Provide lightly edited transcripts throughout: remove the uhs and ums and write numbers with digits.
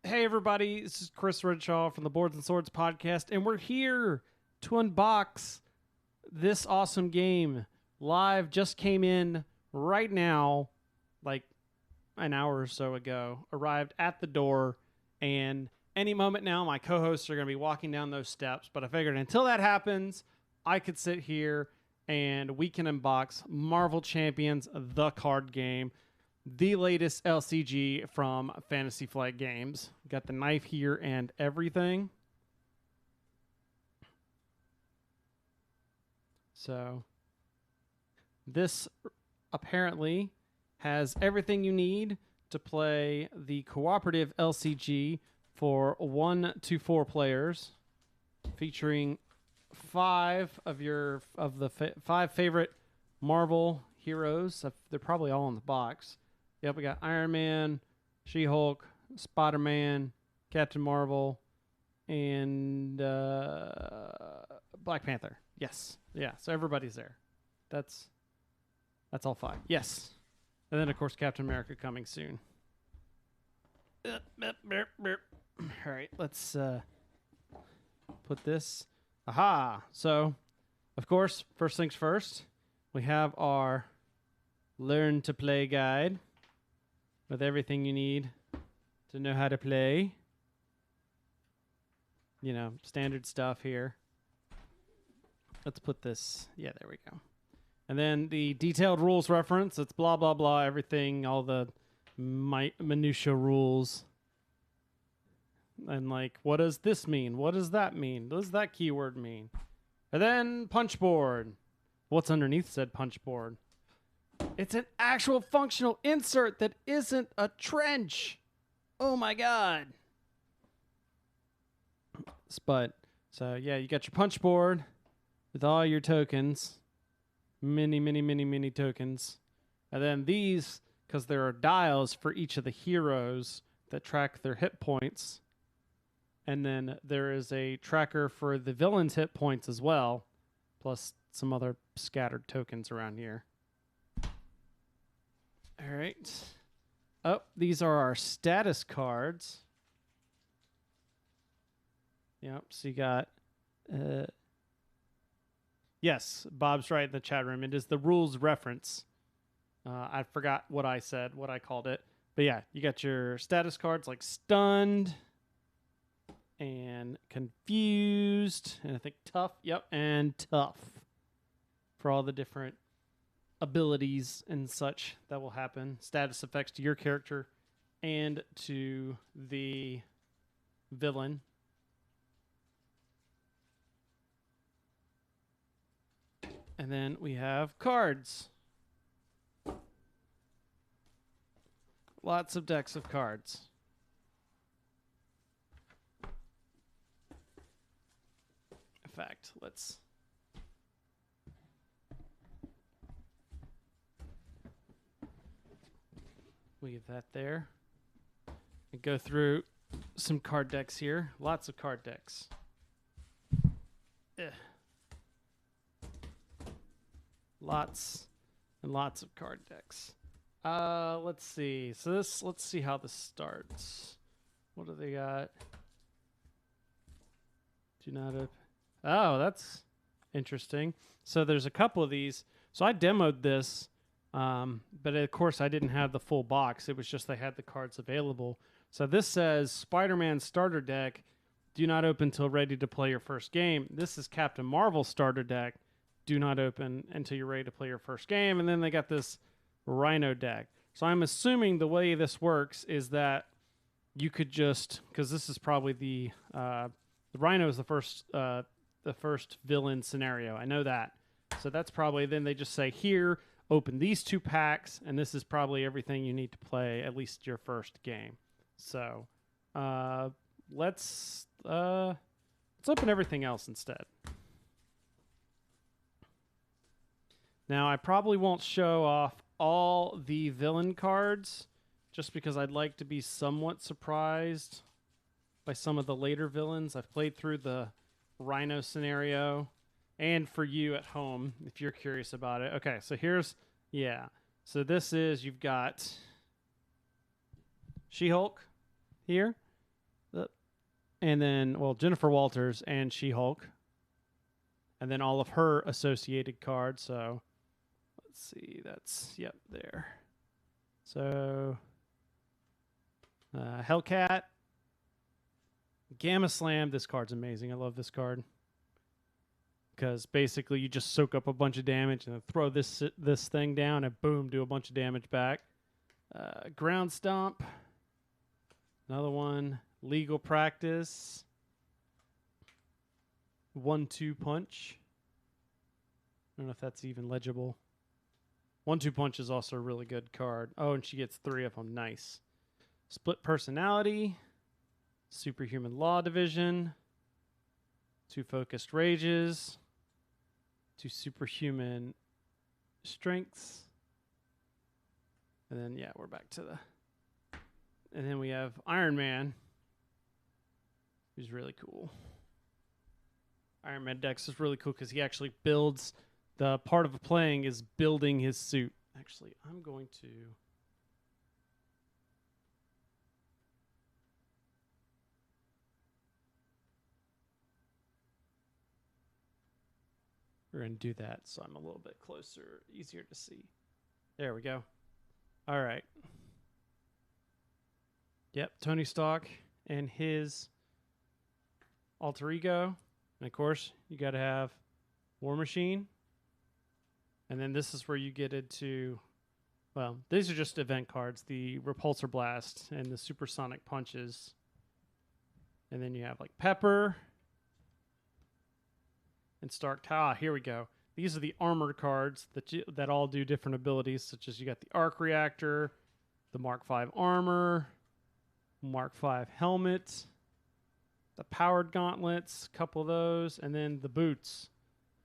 Hey everybody, this is Chris Redshaw from the Boards and Swords podcast, and we're here to unbox this awesome game. Live, just came in right now, like an hour or so ago, arrived at the door, and any moment now my co-hosts are going to be walking down those steps, but I figured until that happens, I could sit here and we can unbox Marvel Champions, the card game. The latest LCG from Fantasy Flight Games. Got the knife here and everything. So, this apparently has everything you need to play the cooperative LCG for 1 to 4 players, featuring 5 of the 5 favorite Marvel heroes. They're probably all in the box. Yep, we got Iron Man, She-Hulk, Spider-Man, Captain Marvel, and Black Panther. Yes. Yeah, so everybody's there. That's all 5. Yes. And then, of course, Captain America coming soon. All right, let's put this. Aha! So, of course, first things first, we have our Learn to Play guide with everything you need to know how to play. You know, standard stuff here. Let's put this. Yeah, there we go. And then the detailed rules reference. It's blah, blah, blah, everything, all the minutia rules. And like, what does this mean? What does that mean? What does that keyword mean? And then punch board. What's underneath said punch board? It's an actual functional insert that isn't a trench. Oh my god. But, so yeah, you got your punch board with all your tokens. Many tokens. And then these, because there are dials for each of the heroes that track their hit points. And then there is a tracker for the villain's hit points as well, plus some other scattered tokens around here. All right. Oh, these are our status cards. Yep, so you got... yes, Bob's right in the chat room. It is the rules reference. I forgot what I said, what I called it. But yeah, you got your status cards like Stunned and Confused, and I think Tough. Yep, and Tough for all the different abilities and such that will happen, status effects to your character and to the villain. And then we have cards. Lots of decks of cards. In fact, let's leave that there and go through some card decks here. Lots of card decks. Lots and lots of card decks. Let's see. So let's see how this starts. What do they got? Do not open. Oh, that's interesting. So there's a couple of these. So I demoed this. But of course I didn't have the full box. It was just they had the cards available. So this says Spider-Man starter deck. Do not open until ready to play your first game. This is Captain Marvel starter deck. Do not open until you're ready to play your first game. And then they got this Rhino deck. So I'm assuming the way this works is that you could just, because this is probably the Rhino is the first villain scenario. I know that. So that's probably, then they just say here, open these 2 packs, and this is probably everything you need to play at least your first game. So let's open everything else instead. Now, I probably won't show off all the villain cards just because I'd like to be somewhat surprised by some of the later villains. I've played through the Rhino scenario, and for you at home, if you're curious about it. Okay, so here's, yeah. So this is, you've got She-Hulk here. And then, well, Jennifer Walters and She-Hulk. And then all of her associated cards. So let's see. That's, yep, there. So Hellcat. Gamma Slam. This card's amazing. I love this card. Because basically you just soak up a bunch of damage and then throw this thing down and boom, do a bunch of damage back. Ground Stomp. Another one. Legal Practice. 1-2 Punch. I don't know if that's even legible. 1-2 Punch is also a really good card. Oh, and she gets 3 of them. Nice. Split Personality. Superhuman Law Division. 2 Focused Rages. 2 Superhuman Strengths. And then, yeah, we're back to the... And then we have Iron Man, who's really cool. Iron Man Dex is really cool because he actually builds... The part of playing is building his suit. Actually, I'm going to... We're going to do that so I'm a little bit closer, easier to see. There we go. All right. Yep, Tony Stark and his alter ego. And of course, you got to have War Machine. And then this is where you get into, well, these are just event cards, the Repulsor Blast and the Supersonic Punches. And then you have like Pepper and Stark. Here we go. These are the armored cards that all do different abilities, such as you got the Arc Reactor, the Mark V Armor, Mark V Helmet, the Powered Gauntlets, a couple of those, and then the Boots.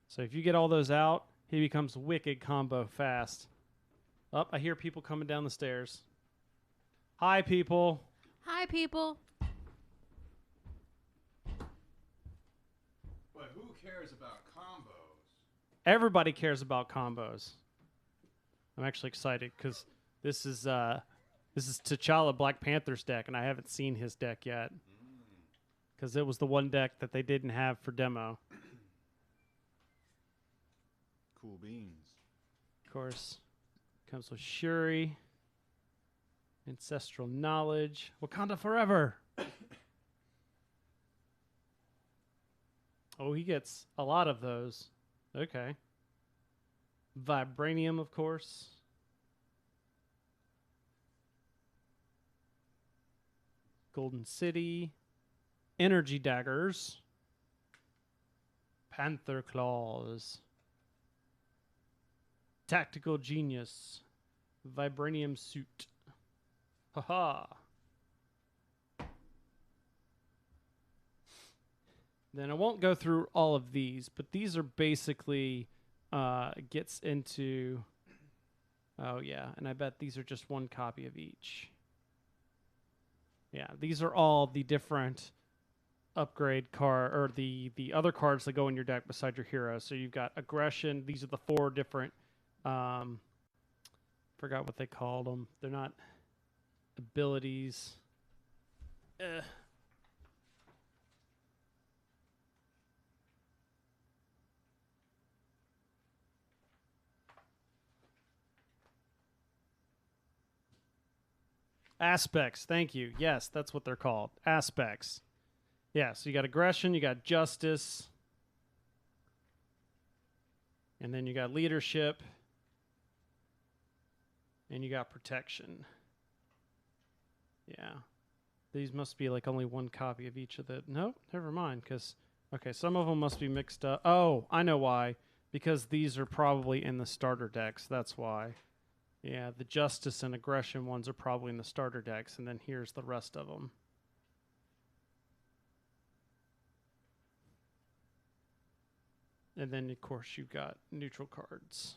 So if you get all those out, he becomes wicked combo fast. Oh, I hear people coming down the stairs. Hi, people. Hi, people. But who cares about combos? Everybody cares about combos. I'm actually excited because this is T'Challa Black Panther's deck, and I haven't seen his deck yet because it was the one deck that they didn't have for demo. Cool beans. Of course, comes with Shuri, Ancestral Knowledge, Wakanda Forever. Oh, he gets a lot of those. Okay. Vibranium, of course. Golden City. Energy Daggers. Panther Claws. Tactical Genius. Vibranium Suit. Haha. Then I won't go through all of these, but these are basically gets into... Oh, yeah, and I bet these are just one copy of each. Yeah, these are all the different upgrade card, or the other cards that go in your deck beside your hero. So you've got Aggression. These are the 4 different... forgot what they called them. They're not abilities. Aspects. Thank you. Yes, that's what they're called. Aspects. Yeah, so you got Aggression, you got Justice, and then you got Leadership, and you got Protection. Yeah. These must be like only one copy of each of the... Nope, never mind, because... Okay, some of them must be mixed up. Oh, I know why. Because these are probably in the starter decks. That's why. Yeah, the Justice and Aggression ones are probably in the starter decks, and then here's the rest of them. And then, of course, you've got neutral cards.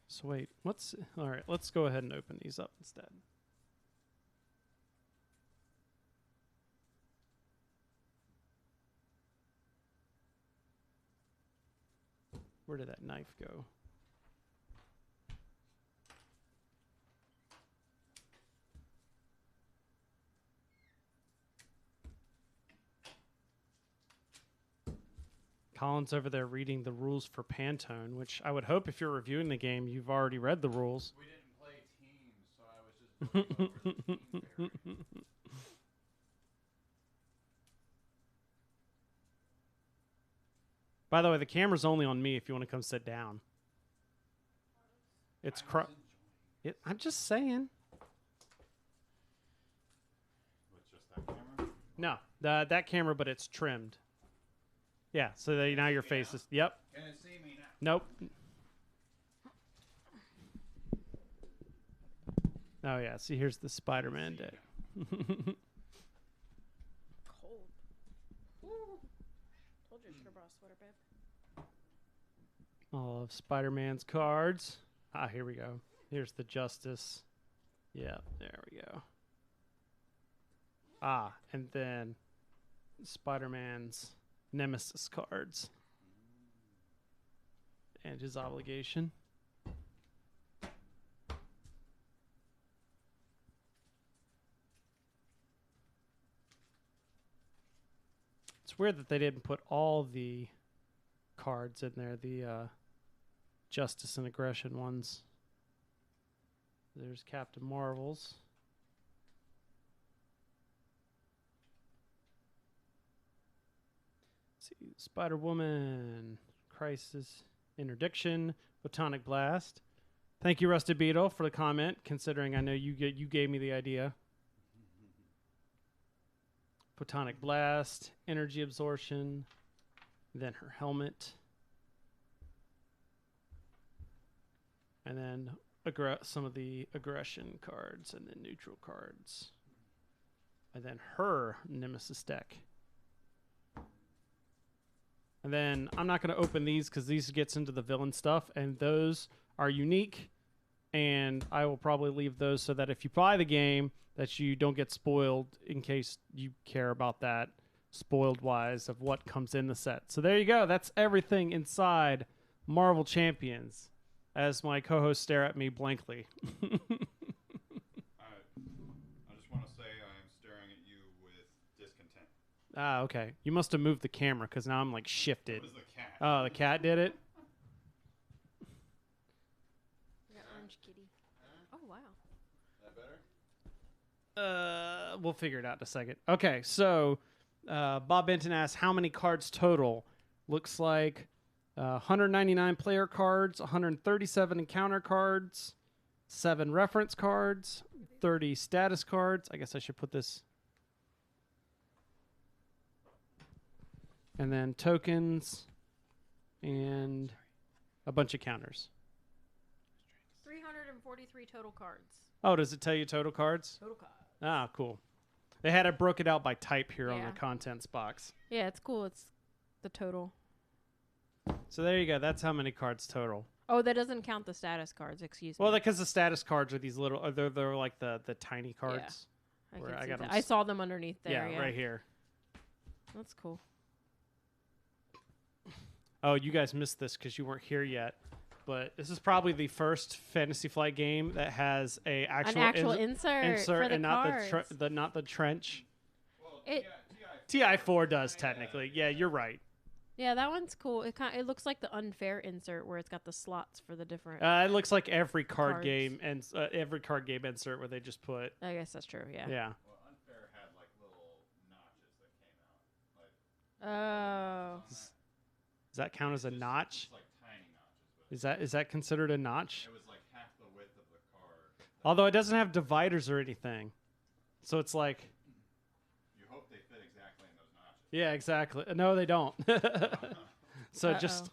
So wait, all right, let's go ahead and open these up instead. Where did that knife go? Colin's over there reading the rules for Pantone, which I would hope if you're reviewing the game, you've already read the rules. We didn't play teams, so I was just looking over the team variant. By the way, the camera's only on me if you want to come sit down. It's I'm just saying. With just that camera? No, that camera, but it's trimmed. Yeah, so that now your face is. Yep. Can it see me now? Nope. Oh yeah. See, here's the Spider-Man day. Cold. Ooh. Told you I should have brought a sweater, babe. All of Spider-Man's cards. Ah, here we go. Here's the Justice. Yeah, there we go. Ah, and then Spider-Man's Nemesis cards. And his obligation. It's weird that they didn't put all the cards in there, the Justice and Aggression ones. There's Captain Marvel's. Let's see, Spider-Woman, Crisis, Interdiction, Photonic Blast. Thank you, Rusted Beetle, for the comment, considering I know you gave me the idea. Photonic Blast, Energy Absorption, then her helmet. And then some of the aggression cards and then neutral cards. And then her Nemesis deck. And then I'm not going to open these because these gets into the villain stuff. And those are unique. And I will probably leave those so that if you buy the game, that you don't get spoiled in case you care about that spoiled-wise of what comes in the set. So there you go. That's everything inside Marvel Champions. As my co-hosts stare at me blankly. I just want to say I am staring at you with discontent. Ah, okay. You must have moved the camera because now I'm like shifted. It was the cat. Oh, the cat did it? I got orange kitty. Oh, wow. That better? We'll figure it out in a second. Okay, so Bob Benton asks how many cards total. Looks like 199 player cards, 137 encounter cards, 7 reference cards, 30 status cards. I guess I should put this. And then tokens and a bunch of counters. 343 total cards. Oh, does it tell you total cards? Total cards. Ah, cool. They had it broken out by type here on Yeah. the contents box. Yeah, it's cool. It's the total. So there you go. That's how many cards total. Oh, that doesn't count the status cards. Excuse me. Well, because the status cards are these little, they're like the tiny cards. I, where can I see got that. 'em I saw them underneath there. Yeah, right here. That's cool. Oh, you guys missed this because you weren't here yet. But this is probably the first Fantasy Flight game that has An actual actual insert for the and cards. not the trench. Well, It- TI4 does technically. Yeah, you're right. Yeah, that one's cool. It looks like the unfair insert where it's got the slots for the different. It looks like every card Cards. game and every card game insert where they just put. I guess that's true. Yeah. Yeah. Well, Unfair had like little notches that came out. Like, Oh. Does that count as a notch? it's like tiny notches. But Is that considered a notch? it was like half the width of the card. Although it doesn't have dividers or anything. So it's like, You hope they fit exactly in those notches. yeah, exactly. No, they don't. So Uh-oh. just,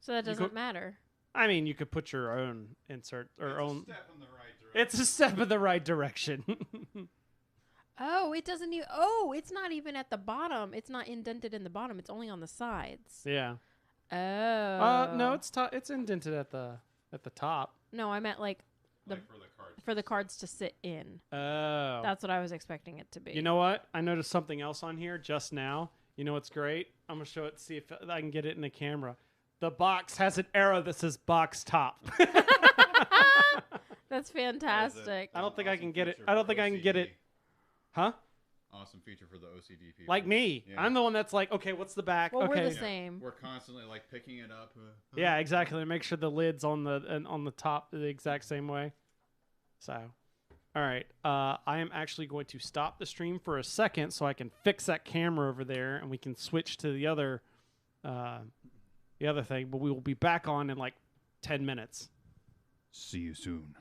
So that doesn't could- matter. I mean, you could put your own insert or It's own. a step in the right direction. It's a step in the right direction. Oh, it doesn't even. Oh, it's not even at the bottom. It's not indented in the bottom. It's only on the sides. Yeah. Oh. No, it's indented at the top. No, I meant like Like for the cards. for the cards to sit in. Oh. That's what I was expecting it to be. You know what? I noticed something else on here just now. You know what's great? I'm gonna show it. See if I can get it in the camera. The box has an arrow that says box top. That's fantastic. I don't think I can get it. I don't think I can get it. Huh? awesome feature for the OCD people. Like me. Yeah. I'm the one that's like, okay, what's the back? Well, okay. we're the same. We're constantly like picking it up. Yeah, exactly. To make sure the lid's on the top the exact same way. So, all right. I am actually going to stop the stream for a second so I can fix that camera over there, and we can switch to the other thing. But we will be back on in like 10 minutes. See you soon.